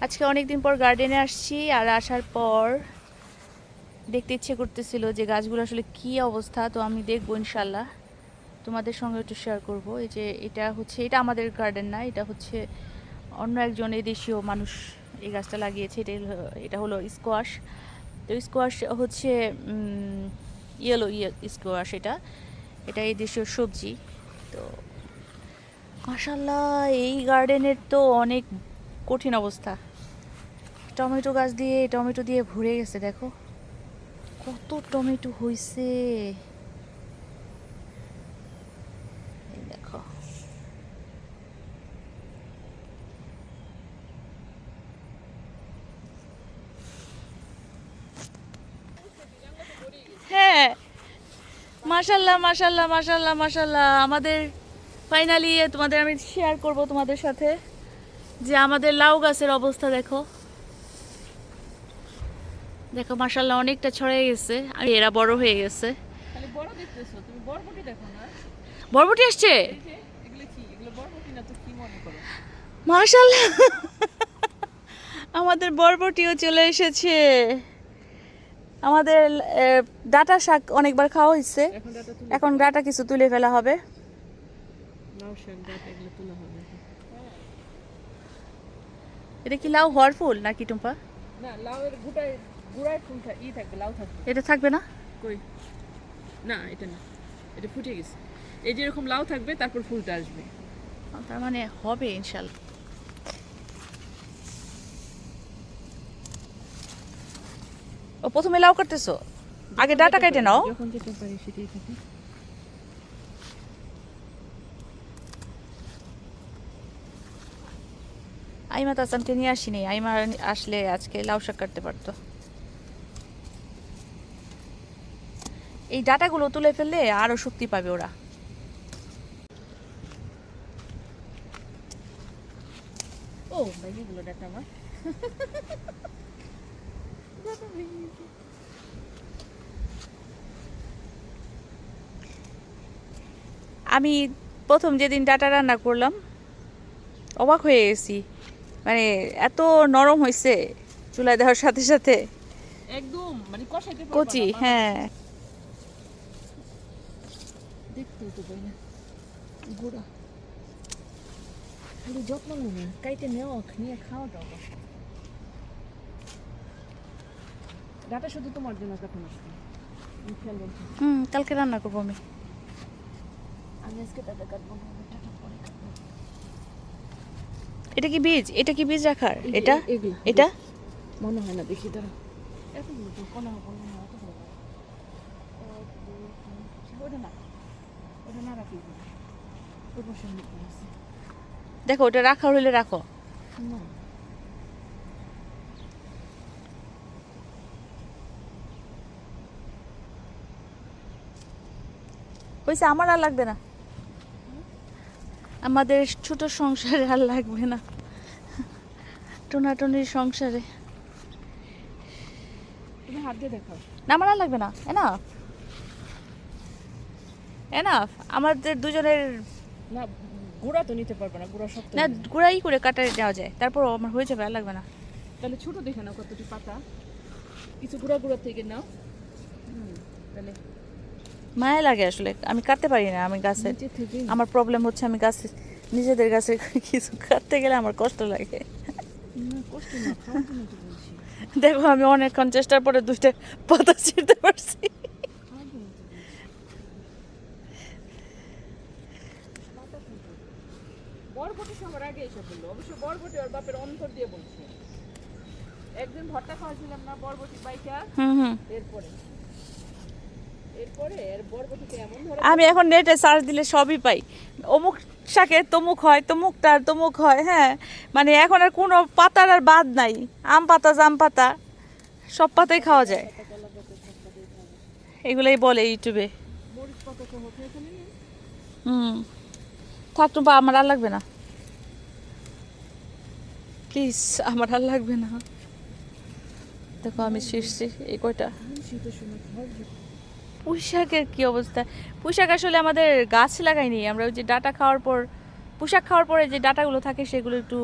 আজকে অনেকদিন পর গার্ডেনে আসছি, আর আসার পর দেখতে ইচ্ছে করতেছিল যে গাছগুলো আসলে কি অবস্থা। তো আমি দেখবো ইনশাল্লাহ, তোমাদের সঙ্গে একটু শেয়ার করব। এই যে এটা আমাদের গার্ডেন না, এটা হচ্ছে অন্য একজন এদেশীয় মানুষ এই গাছটা লাগিয়েছে। এটা হলো স্কোয়াশ। তো স্কোয়াশ হচ্ছে ইয়েলো স্কোয়াশ। এটা এটা এই দেশীয় সবজি। তো মাশাল্লাহ, এই গার্ডেনের তো অনেক কঠিন অবস্থা। টমেটো গাছ দিয়ে টমেটো দিয়ে ভরে গেছে, দেখো কত টমেটো হইছে। এই দেখো, হ্যাঁ মাশাল্লাহ মাশাল্লাহ মাশাল্লাহ মাশাল্লাহ। আমাদের ফাইনালি তোমাদের আমি শেয়ার করব তোমাদের সাথে যে আমাদের লাউ গাছের অবস্থা দেখো। দেখো মাশাল্লাহ অনেকটা ছড়িয়ে গেছে, আর এরা বড় হয়ে গেছে। খালি বড় দেখতেছো, তুমি বরবটি দেখো না। বরবটি আসছে এই যে এগুলো কি, এগুলো বরবটি না তো কি মনে করো? মাশাল্লাহ। আমাদের বরবটিও চলে এসেছে। আমাদের ডাঁটা শাক অনেকবার খাওয়া হয়েছে, এখন ডাটা তুলে এখন ডাঁটা কিছু তুলে ফেলা হবে। লাউ শাক ডাটা এগুলো তোলা হবে। এটা কি লাউ হওয়ার ফুল নাকি টুম্পা? না, লাউয়ের গুড়ায় ফুলটা থাকবে, লাউ থাকবে। এটা থাকবে না? কই, না এটা না, এটা ফুটে গেছে। এই যে এরকম লাউ থাকবে, তারপর ফুলটা আসবে। তার মানে হবে ইনশাল্লাহ। ও প্রথমে লাউ কাটতেছো, আগে ডাটা কেটে নাও। যখন যেতে পারি সেটাই থাকে। আইমা তাসানকে নিয়ে আসিনি, আইমা আসলে আজকে লাউ শাক কাটতে পারতো। এই ডাটাগুলো তুলে ফেললে আরো শক্তি পাবে ওরা। ও ভেঙে গেল ডাটা আমার। ডাটা ভেঙে গেছে। আমি প্রথম যেদিন ডাটা রান্না করলাম অবাক হয়ে গেছি, মানে এত নরম হয়েছে চুলায় দেওয়ার সাথে সাথে। একদম মানে কষাইতে পারবা কচি, না, হ্যাঁ। দেখতেও তো পাই না গুঁড়া। খালি যত্ন নেই না, কাইটে নেওয়া নিয়ে খাওয়াটাও কষ্ট। ডাটা শুধু তোমার জন্য কাটানো আসবে, আমি খেয়াল রাখছি। কালকে রান্না করবো আমি। আমি আজকে ডাটা কাটবো না, আমি ডাটা পরে কাটবো। এটা কি বীজ? এটা কি বীজ রাখার? এই যে এটা এগুলো এটা মনে হয় না, দেখি দাঁড়া। এতগুলো তো কোনা বলবো না, এতগুলো না। ওটা না, ওটা না রাখি, ওই পাশে অনেক আছে। দেখো, ওটা রাখা হইলে রাখো। না হয়েছে, আমার আর লাগবে না। আমাদের ছোট সংসারে আর লাগবে না, টোনাটনির সংসারে। তুমি হাত দিয়ে দেখাও। না, আমার আর লাগবে না। এনাফ এনাফ আমাদের দুজনের। না, গুঁড়া তো নিতে পারবে না, গুঁড়া শক্ত না, হয়ে যাবে। গুঁড়াই করে কাটা নেওয়া যায়, তারপর আমার হয়ে যাবে, আর লাগবে না। তাহলে ছোট দেখে নাও কতটি পাতা, কিছু গুঁড়া গুঁড়া থেকে নাও। তাহলে মায়া লাগে আসলে, আমি কাটতে পারি না। আমি গাছে, নিচে থেকে আমার প্রবলেম হচ্ছে আমি গাছে, নিজেদের গাছে কিছু কাটতে গেলে আমার কষ্ট লাগে। না, কষ্ট না, খাওয়ার জন্য তো বলছি। দেখো, আমি অনেকক্ষণ চেষ্টার পরে দুইটা পাতা ছিঁড়তে পারছি। খাওয়ার জন্য তো বলছি। পাতা থেকে। বরবটি সবার আগে এসে বললো, অবশ্য বরবটি ওর বাপের অন্তর দিয়ে বলছে। একদিন ভর্তা খাওয়াছিলাম না বরবটি বাইকা, হুম। এরপরে এরপরে এর বরবটিতে এমন ধরে। আমি এখন নেটে সার্চ দিলে সবই পাই। অমুক শাকে তমুক হয়, তমুকটার তমুক হয়, হ্যাঁ। মানে এখন আর কোনো পাতার আর বাদ নাই। আম পাতা, জাম পাতা, সব পাতাই খাওয়া যায়। কলা পাতা সব পাতাই খাওয়া যায়। এগুলাই বলে ইউটিউবে। মরিচ পাতা সহ খেয়ে ফেলি। হুম, থাক টুম্পা, আমার আর লাগবে না, প্লিজ, আমার আর লাগবে না। দেখো আমি শীর্ষে এই কয়টা। শীতের সময় খাওয়ার জন্য। পুঁই শাকের কী অবস্থা? পুঁই শাক আসলে আমাদের গাছ লাগাইনি আমরা, ওই যে ডাটা খাওয়ার পর, পুঁই শাক খাওয়ার পরে যে ডাটাগুলো থাকে সেগুলো একটু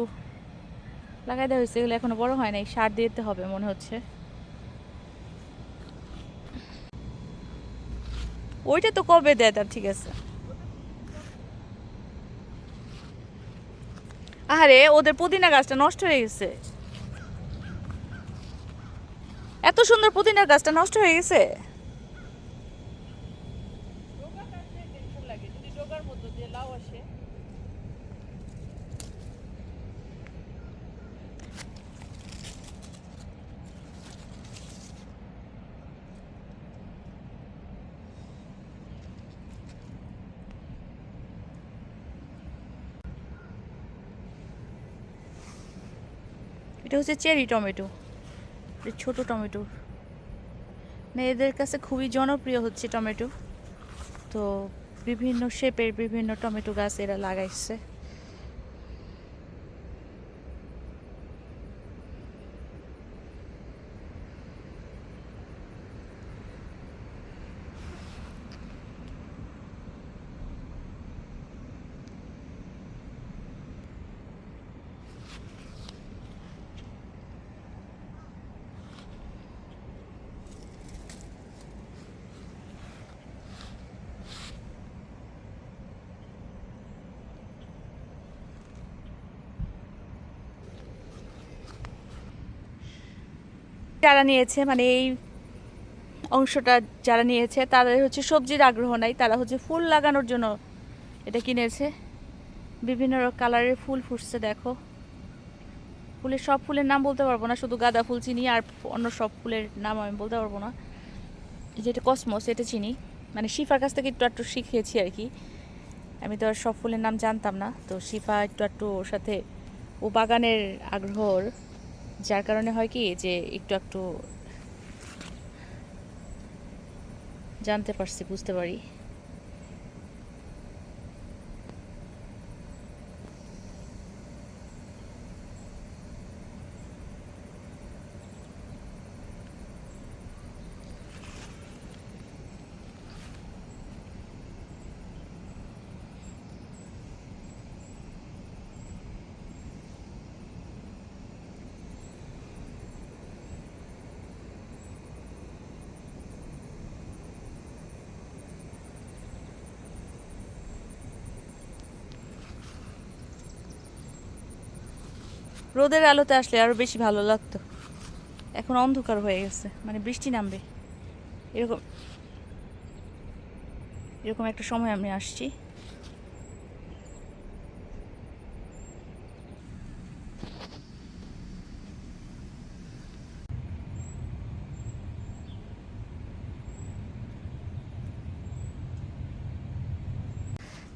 লাগাই দেওয়া হয়েছে, এগুলো এখনো বড় হয় নাই, সার দিতে হবে মনে হচ্ছে। ওইটা তো কবে দেয় তার, ঠিক আছে। আরে ওদের পুদিনা গাছটা নষ্ট হয়ে গেছে, এত সুন্দর পুদিনার গাছটা নষ্ট হয়ে গেছে। ডোগা কাটতে টেনশন লাগে, যদি ডোগার মধ্যে দিয়ে লাউ আসে। এটা হচ্ছে চেরি টমেটো, ছোট টমেটো, মানে এদের কাছে খুবই জনপ্রিয় হচ্ছে টমেটো। তো বিভিন্ন শেপের বিভিন্ন টমেটো গাছ এরা লাগাইছে। যারা নিয়েছে, মানে এই অংশটা যারা নিয়েছে তাদের হচ্ছে সবজির আগ্রহ নাই, তারা হচ্ছে ফুল লাগানোর জন্য এটা কিনেছে। বিভিন্ন কালারের ফুল ফুটছে দেখো। ফুলের সব ফুলের নাম বলতে পারবো না, শুধু গাঁদা ফুল চিনি, আর অন্য সব ফুলের নাম আমি বলতে পারবো না। যেটা কসমস এটা চিনি, মানে শিফার কাছ থেকে একটু একটু শিখিয়েছি আর কি। আমি তো আর সব ফুলের নাম জানতাম না, তো শিফা একটু একটু ওর সাথে, ও বাগানের আগ্রহর, যার কারণে হয় কি যে একটু একটু জানতে পারছি, বুঝতে পারি। রোদের আলোতে আসলে আরো বেশি ভালো লাগতো। এখন অন্ধকার হয়ে গেছে, মানে বৃষ্টি নামবে এরকম এরকম একটা সময় আমি আসছি।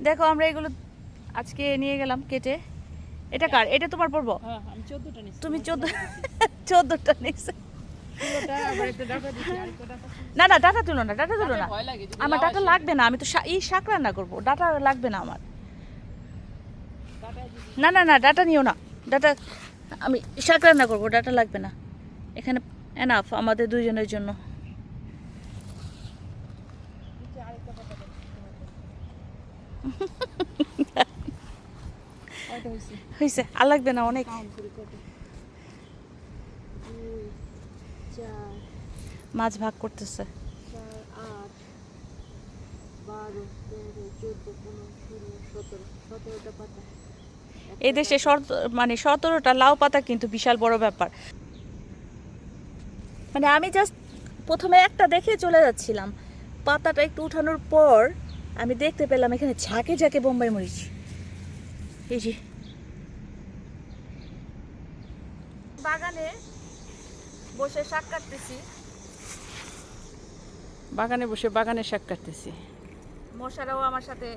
দেখো আমরা এগুলো আজকে নিয়ে গেলাম কেটে। এটা কার? এটা তোমার পড়বো? হ্যাঁ, আমি 14টা নিছি। তুমি 14টা নিয়েছো। 16টা আবার একটা ডাটা দিছি, আরেকটা ডাটা। না না, ডাটা তুলো না, ডাটা তুলো না। ভয় লাগে যদি আমার লাউ ডাটা আসে। লাগবে না, আমি তো এই শাক রান্না করবো, ডাটা লাগবে না আমার। ডাটা যদি না না না, ডাটা নিও না, ডাটা আমি শাক রান্না করবো, ডাটা লাগবে না। এখানে এনাফ আমাদের দুইজনের জন্য। নিচে আরেকটা ডাটা দিতে হবে। কয়টা হইছে? হয়েছে, আর লাগবে না অনেক। কাউন্ট করি কয়টা। 2 4 মাছ ভাগ করতেছে। 4 8 12 13 14 15 16 17 17টা পাতা। এই দেশে মানে 17টা লাউ পাতা কিন্তু বিশাল বড় ব্যাপার। মানে আমি জাস্ট প্রথমে একটা দেখে চলে যাচ্ছিলাম, পাতাটা একটু উঠানোর পর আমি দেখতে পেলাম এখানে ঝাঁকে ঝাঁকে বোম্বাই মরিচ। এই যে বাগানে বসে শাক কাটতেছি, বাগানে বসে বাগানে শাক কাটতেছি। মশারাও আমার সাথে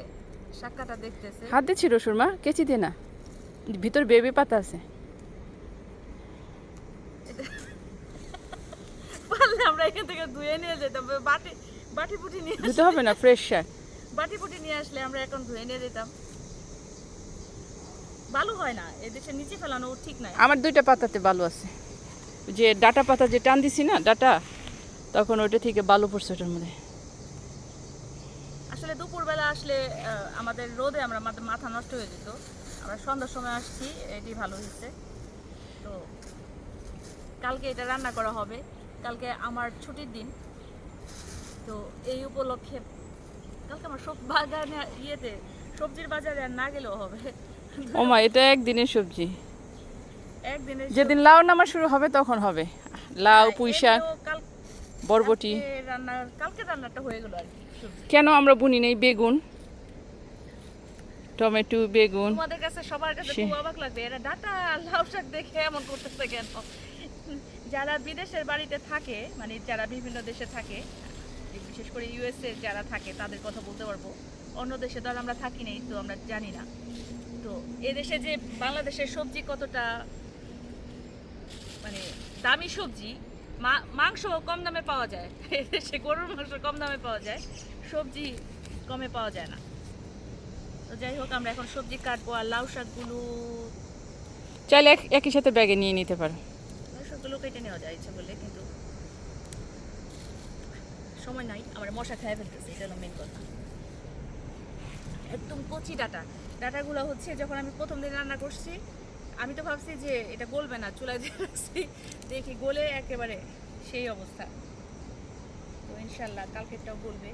শাক কাটা দেখতেছে। হাত দিচ্ছি রসুন মা, কেচি দিয়ে না, ভিতর বেবি পাতা আছে। পারলে আমরা এখান থেকে ধুয়ে নিয়ে যেতাম, বাটি বাটি পুটি নিয়ে ধুতে হবে না, ফ্রেশ শাক। বাটি পুটি নিয়ে আসলে আমরা এখন ধুয়ে নিয়ে যেতাম। ভালো হয় না এদেশে, নিচে ফেলানো ঠিক নাই। আমার 2টা পাতাতে বালু আছে, যে ডাটা পাতা যে টান দিছি না ডাটা, তখন ওইটা থেকে বালু পড়ছে ওটার মধ্যে। আসলে দুপুরবেলা আসলে আমাদের রোদে আমাদের মাথা নষ্ট হয়ে যেত। আমরা সন্ধ্যার সময় আসছি, এটি ভালো হয়েছে। তো তো কালকে এটা রান্না করা হবে। কালকে আমার ছুটির দিন, তো এই উপলক্ষে কালকে আমার সব বাগানে সবজির বাজারে আর না গেলেও হবে। ও মা, এটা একদিনের সবজি। একদিনের যেদিন লাউ নামা শুরু হবে তখন হবে লাউ, পুঁই শাক, বরবটি। কালকে রান্নাটা হয়ে গেল আর কি সবজি। কেন আমরা বুনি নেই বেগুন, টমেটো, বেগুন? তোমাদের কাছে সবার কাছে খুব অবাক লাগবে, এরা ডাটা লাউ শাক দেখে এমন করতেছে কেন? যারা বিদেশের বাড়িতে থাকে, মানে যারা বিভিন্ন দেশে থাকে, বিশেষ করে ইউএসএ যারা থাকে তাদের কথা বলতে পারবো। অন্য দেশে তো আর আমরা থাকি নেই, তো আমরা জানি না। তো এদেশে যে বাংলাদেশের সবজি কতটা মানে দামি সবজি, মাংস কম দামে পাওয়া যায়, এদেশে গরুর মাংস কম দামে পাওয়া যায়, সবজি কমে পাওয়া যায় না। তো যাই হোক, আমরা এখন সবজি কাটবো। আর লাউ শাকগুলো চাইলে একই সাথে ব্যাগে নিয়ে নিতে পারো। লাউ শাকগুলো কেটে নেওয়া যায় ইচ্ছা করলে, কিন্তু সময় নাই, আমার মশা খেয়ে ফেলতেছে, এটা হলো মেন কথা। একদম কচি ডাটাগুলো হচ্ছে, যখন আমি প্রথম দিন রান্না করছি আমি তো ভাবছি যে এটা গলবে না, চুলায় দিয়ে রাখছি, দেখি গলে একেবারে সেই অবস্থা। তো ইনশাল্লাহ কালকেরটাও গলবে।